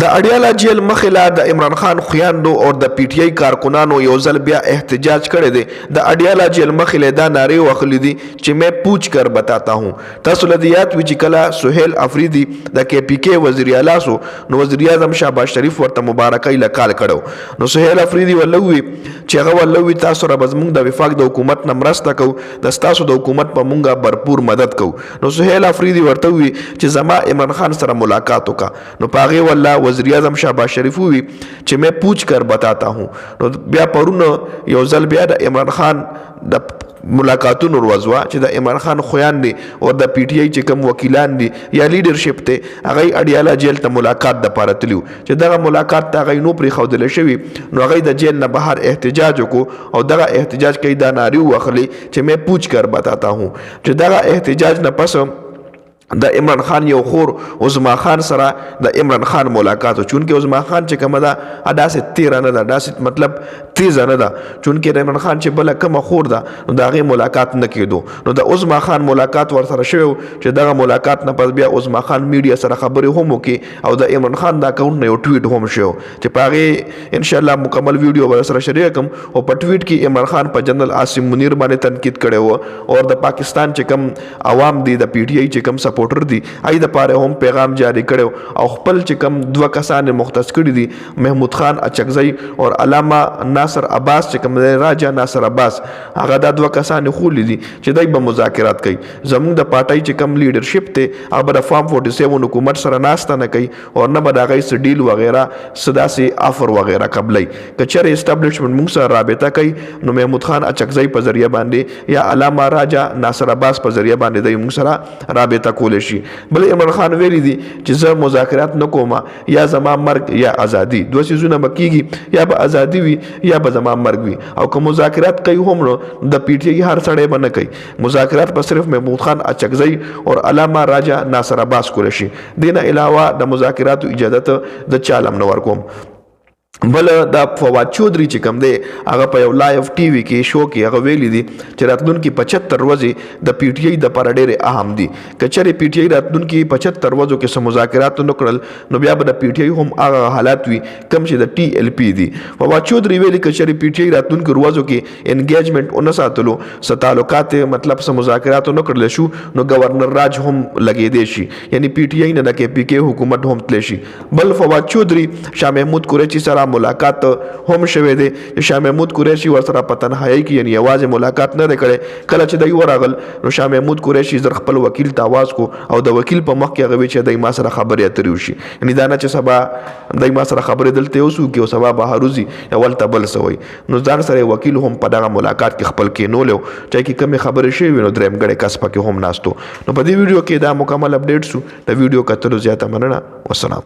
د اډیالا جیل مخلا د عمران خان خویندو او د پی ټی آی کارکنانو یو ځل بیا احتجاج کړی دی. د اډیالا جیل مخلا دا نارې وهلې دي چې میں پوچھ کر بتاتا ہوں. تاسو له یاد وی چې کله سہیل افریدي د کې پی کې وزیر اعلی سو نو وزیر اعظم شهباز شریف ورته مبارکۍ لکال کړو. نو سہیل افریدي ولوي چې هغه ولوي تاسو را بزمون د وفاق د حکومت نمرسته کو د تاسو د حکومت په مونږه भरपूर مدد کو. نو سہیل افریدي ورته وی چې زما عمران خان سره ملاقات وکا. نو پاغه والله وزیر اعظم شهباز شریف وی چې میں پوچھ کر بتاتا ہوں. نو بیا پرونه یو ځل بیا د عمران خان د ملاقاتونو ورځوا چې د عمران خان خویان دي او د پی ټی آی چې کوم وکیلان دي یا لیډرشپ ته هغه اډیالا جیل ته ملاقات د پاره تلو چې دغه ملاقات ته هغه نو پرې خودل شوی. نو هغه د جیل نه بهر احتجاج وکړو او دغه احتجاج کوي دا ناری واخلي چې میں پوچھ کر بتاتا ہوں. چې دغه احتجاج نه پس د عمران خان یو خور عظما خان سره د عمران خان ملاقات چونکه عظما خان چې کومه ده اداسه 13 نه ده داسې مطلب تیز نه ده چونکه د عمران خان چې بل کومه خور ده نو دغه ملاقات نه کېدو. نو د عظما خان ملاقات ور سره شوی چې دغه ملاقات نه پس بیا عظما خان میډیا سره خبرې هم وکي او د عمران خان د اکاونټ نه یو ټویټ هم شو چې پاره ان شاء الله مکمل ویډیو ور سره شریک کوم. او په ټویټ کې عمران خان په جنرال عاصم منیر باندې تنقید کړي وو او د پاکستان چې کوم عوام دي د پی ټی آی چې کوم سپورټر دي ای د پاره هم پیغام جاری کړو او خپل چې کم دوه کسان مختص کړي دي محمود خان اچکزئی او علامه ناصر عباس چې کوم راجا ناصر عباس هغه د دوه کسان خولي دي چې دای به مذاکرات کوي. زموږ د پارټای چې کم لیډرشپ ته هغه د فارم 47 حکومت سره ناسته نه کوي او نه به دغه س ډیل وغیرہ صدا سي افر وغیرہ قبلای کچره اسټابلیشمنت موږ سره رابطه کوي نو محمود خان اچکزئی په ذریعہ باندې یا علامه راجا ناصر عباس په ذریعہ باندې د موږ سره رابطه کول شي. بل عمران خان ویلی دي چې زه مذاکرات نکوم یا زما مرګ یا ازادي دوه سيزونه بکیږي یا به ازادي وي یا به زما مرګ وي. او که مذاکرات کوي هم نو د پی ټی آی هر سړی باندې کوي مذاکرات په صرف محمود خان اچکزئی او علامه راجا ناصر عباس کول شي. دینه علاوه د مذاکراتو اجازه د چالم نور کوم. بل د فواد چودري چې کوم دی هغه په یو لایو ټي وي کې شو کې هغه ویلي دي چې راتلونکي 75 ورځې د پی ټی آی د پر ډېر اهم دي. کچره پی ټی آی راتلونکي 75 ورځو کې سم مذاکرات نکړل نو بیا به د پی ټی آی هم هغه حالات وي کم چې د ټي ال پی دي. فواد چودري ویلي کچره پی ټی آی راتلونکي ورځو کې انګیجمنت اون ساتلو ستالوکات مطلب سم مذاکرات نکړل شو نو گورنر راج هم لګې دی شي یعنی پی ټی آی نه د کې پی کې حکومت هم تل شي. بل فواد چودري شاه محمود قریشي سره ملاقات هم شوه دی. شاه محمود قریشي ور سره په تنهایی کې یعنی आवाज ملاقات نه کړي. کله چې دوی ورغل نو شاه محمود قریشي زر خپل وکیل ته आवाज کو او د وکیل په مخ کې هغه چې دای ما سره خبرې اترې وشي یعنی دا نه چې سبا دای ما سره خبرې دلته اوسو کې او سبا بهاروزی اول تبل سوی نو ځان سره وکیل هم په دغه ملاقات کې خپل کې نو له چې کې کمی خبرې شي نو دریم غړې کس پکې هم ناستو. نو په دې ویډیو کې دا مکمل اپډیټ سو د ویډیو کتلو زیاته مننه. والسلام.